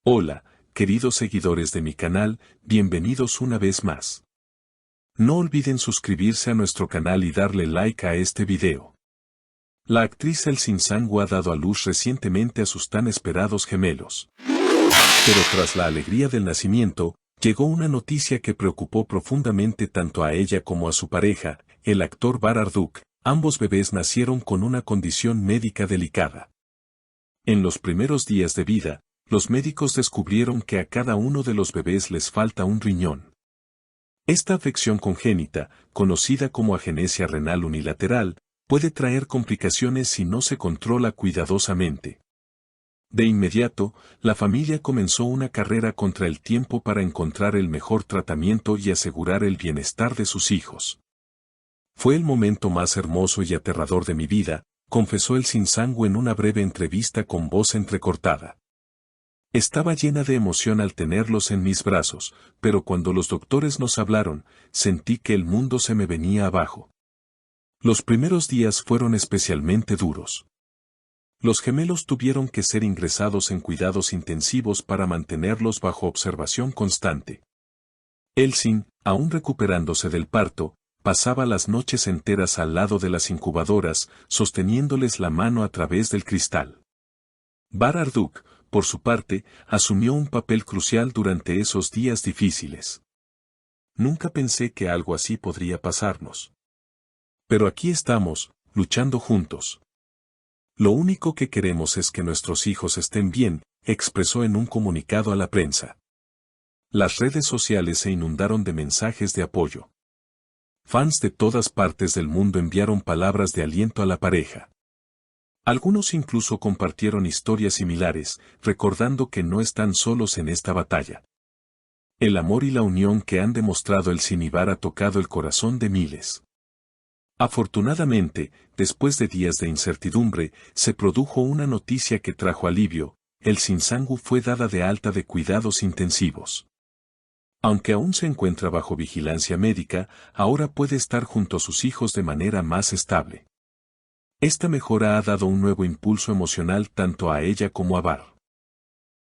Hola, queridos seguidores de mi canal, bienvenidos una vez más. No olviden suscribirse a nuestro canal y darle like a este video. La actriz Elsin Sangu ha dado a luz recientemente a sus tan esperados gemelos. Pero tras la alegría del nacimiento, llegó una noticia que preocupó profundamente tanto a ella como a su pareja, el actor Bar Arduk. Ambos bebés nacieron con una condición médica delicada. En los primeros días de vida, los médicos descubrieron que a cada uno de los bebés les falta un riñón. Esta afección congénita, conocida como agenesia renal unilateral, puede traer complicaciones si no se controla cuidadosamente. De inmediato, la familia comenzó una carrera contra el tiempo para encontrar el mejor tratamiento y asegurar el bienestar de sus hijos. Fue el momento más hermoso y aterrador de mi vida, confesó Elsin Sangu en una breve entrevista con voz entrecortada. Estaba llena de emoción al tenerlos en mis brazos, pero cuando los doctores nos hablaron, sentí que el mundo se me venía abajo. Los primeros días fueron especialmente duros. Los gemelos tuvieron que ser ingresados en cuidados intensivos para mantenerlos bajo observación constante. Elsin, aún recuperándose del parto, pasaba las noches enteras al lado de las incubadoras, sosteniéndoles la mano a través del cristal. Bar Arduk, por su parte, asumió un papel crucial durante esos días difíciles. Nunca pensé que algo así podría pasarnos. Pero aquí estamos, luchando juntos. Lo único que queremos es que nuestros hijos estén bien, expresó en un comunicado a la prensa. Las redes sociales se inundaron de mensajes de apoyo. Fans de todas partes del mundo enviaron palabras de aliento a la pareja. Algunos incluso compartieron historias similares, recordando que no están solos en esta batalla. El amor y la unión que han demostrado Elsin y Bar ha tocado el corazón de miles. Afortunadamente, después de días de incertidumbre, se produjo una noticia que trajo alivio: Elsin Sangu fue dada de alta de cuidados intensivos. Aunque aún se encuentra bajo vigilancia médica, ahora puede estar junto a sus hijos de manera más estable. Esta mejora ha dado un nuevo impulso emocional tanto a ella como a Bar.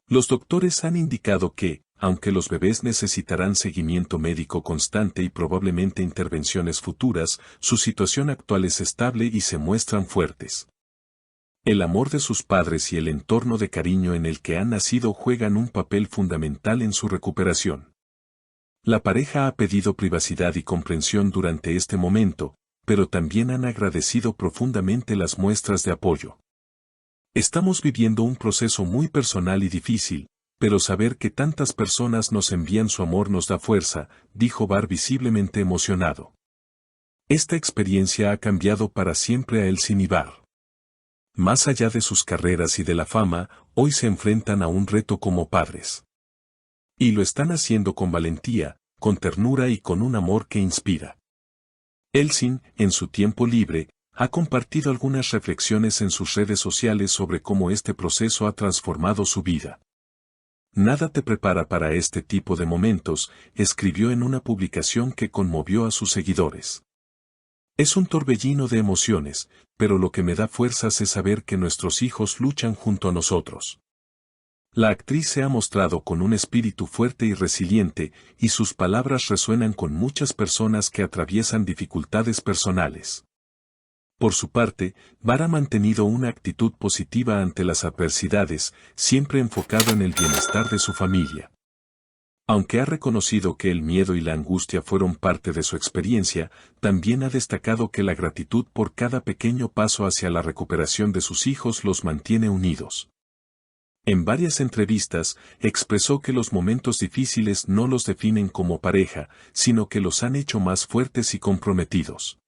Los doctores han indicado que, aunque los bebés necesitarán seguimiento médico constante y probablemente intervenciones futuras, su situación actual es estable y se muestran fuertes. El amor de sus padres y el entorno de cariño en el que han nacido juegan un papel fundamental en su recuperación. La pareja ha pedido privacidad y comprensión durante este momento, pero también han agradecido profundamente las muestras de apoyo. Estamos viviendo un proceso muy personal y difícil, pero saber que tantas personas nos envían su amor nos da fuerza, dijo Bar visiblemente emocionado. Esta experiencia ha cambiado para siempre a Elsin y Bar. Más allá de sus carreras y de la fama, hoy se enfrentan a un reto como padres. Y lo están haciendo con valentía, con ternura y con un amor que inspira. Elsin, en su tiempo libre, ha compartido algunas reflexiones en sus redes sociales sobre cómo este proceso ha transformado su vida. Nada te prepara para este tipo de momentos, escribió en una publicación que conmovió a sus seguidores. Es un torbellino de emociones, pero lo que me da fuerzas es saber que nuestros hijos luchan junto a nosotros. La actriz se ha mostrado con un espíritu fuerte y resiliente, y sus palabras resuenan con muchas personas que atraviesan dificultades personales. Por su parte, Bar ha mantenido una actitud positiva ante las adversidades, siempre enfocado en el bienestar de su familia. Aunque ha reconocido que el miedo y la angustia fueron parte de su experiencia, también ha destacado que la gratitud por cada pequeño paso hacia la recuperación de sus hijos los mantiene unidos. En varias entrevistas, expresó que los momentos difíciles no los definen como pareja, sino que los han hecho más fuertes y comprometidos.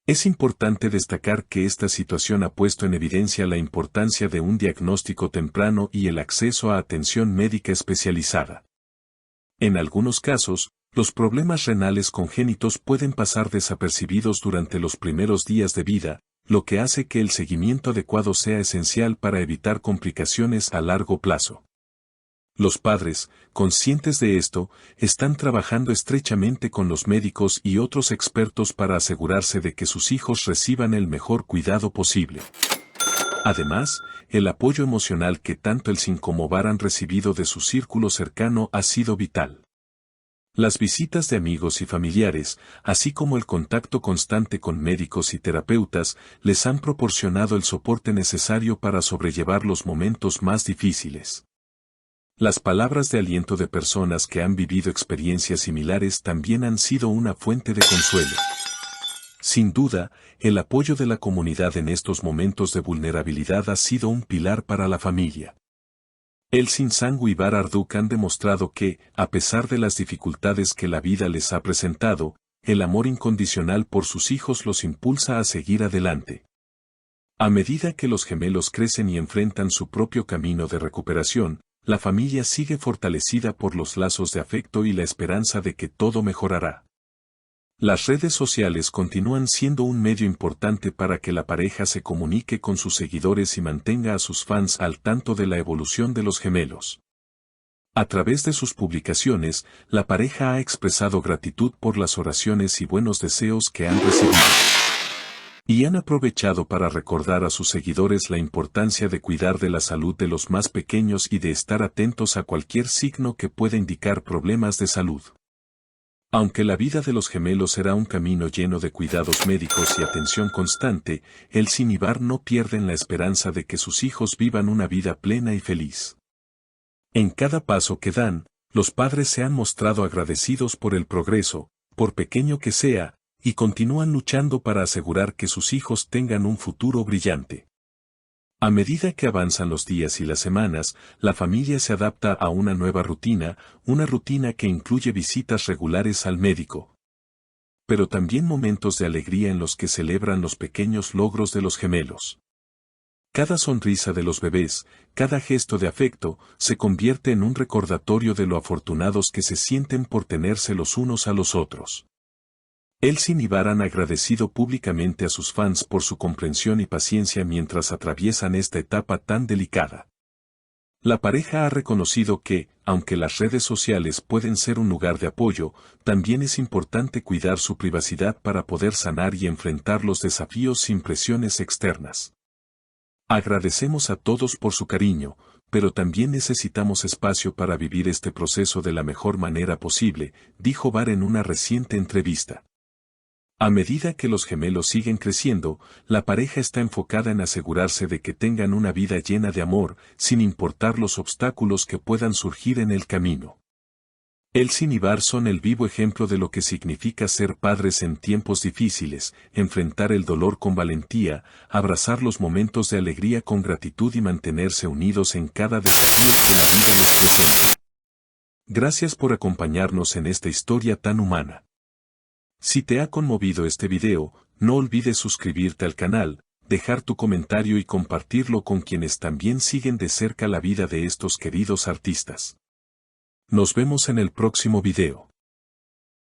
Es importante destacar que esta situación ha puesto en evidencia la importancia de un diagnóstico temprano y el acceso a atención médica especializada. En algunos casos, los problemas renales congénitos pueden pasar desapercibidos durante los primeros días de vida, lo que hace que el seguimiento adecuado sea esencial para evitar complicaciones a largo plazo. Los padres, conscientes de esto, están trabajando estrechamente con los médicos y otros expertos para asegurarse de que sus hijos reciban el mejor cuidado posible. Además, el apoyo emocional que tanto el sin como Bar han recibido de su círculo cercano ha sido vital. Las visitas de amigos y familiares, así como el contacto constante con médicos y terapeutas, les han proporcionado el soporte necesario para sobrellevar los momentos más difíciles. Las palabras de aliento de personas que han vivido experiencias similares también han sido una fuente de consuelo. Sin duda, el apoyo de la comunidad en estos momentos de vulnerabilidad ha sido un pilar para la familia. El Sinsangu y Bar Arduk han demostrado que, a pesar de las dificultades que la vida les ha presentado, el amor incondicional por sus hijos los impulsa a seguir adelante. A medida que los gemelos crecen y enfrentan su propio camino de recuperación, la familia sigue fortalecida por los lazos de afecto y la esperanza de que todo mejorará. Las redes sociales continúan siendo un medio importante para que la pareja se comunique con sus seguidores y mantenga a sus fans al tanto de la evolución de los gemelos. A través de sus publicaciones, la pareja ha expresado gratitud por las oraciones y buenos deseos que han recibido. Y han aprovechado para recordar a sus seguidores la importancia de cuidar de la salud de los más pequeños y de estar atentos a cualquier signo que pueda indicar problemas de salud. Aunque la vida de los gemelos será un camino lleno de cuidados médicos y atención constante, el Sin y Bar no pierden la esperanza de que sus hijos vivan una vida plena y feliz. En cada paso que dan, los padres se han mostrado agradecidos por el progreso, por pequeño que sea, y continúan luchando para asegurar que sus hijos tengan un futuro brillante. A medida que avanzan los días y las semanas, la familia se adapta a una nueva rutina, una rutina que incluye visitas regulares al médico. Pero también momentos de alegría en los que celebran los pequeños logros de los gemelos. Cada sonrisa de los bebés, cada gesto de afecto, se convierte en un recordatorio de lo afortunados que se sienten por tenerse los unos a los otros. El Sin y Bar han agradecido públicamente a sus fans por su comprensión y paciencia mientras atraviesan esta etapa tan delicada. La pareja ha reconocido que, aunque las redes sociales pueden ser un lugar de apoyo, también es importante cuidar su privacidad para poder sanar y enfrentar los desafíos sin presiones externas. Agradecemos a todos por su cariño, pero también necesitamos espacio para vivir este proceso de la mejor manera posible, dijo Bar en una reciente entrevista. A medida que los gemelos siguen creciendo, la pareja está enfocada en asegurarse de que tengan una vida llena de amor, sin importar los obstáculos que puedan surgir en el camino. El Sin y Bar son el vivo ejemplo de lo que significa ser padres en tiempos difíciles, enfrentar el dolor con valentía, abrazar los momentos de alegría con gratitud y mantenerse unidos en cada desafío que la vida les presenta. Gracias por acompañarnos en esta historia tan humana. Si te ha conmovido este video, no olvides suscribirte al canal, dejar tu comentario y compartirlo con quienes también siguen de cerca la vida de estos queridos artistas. Nos vemos en el próximo video.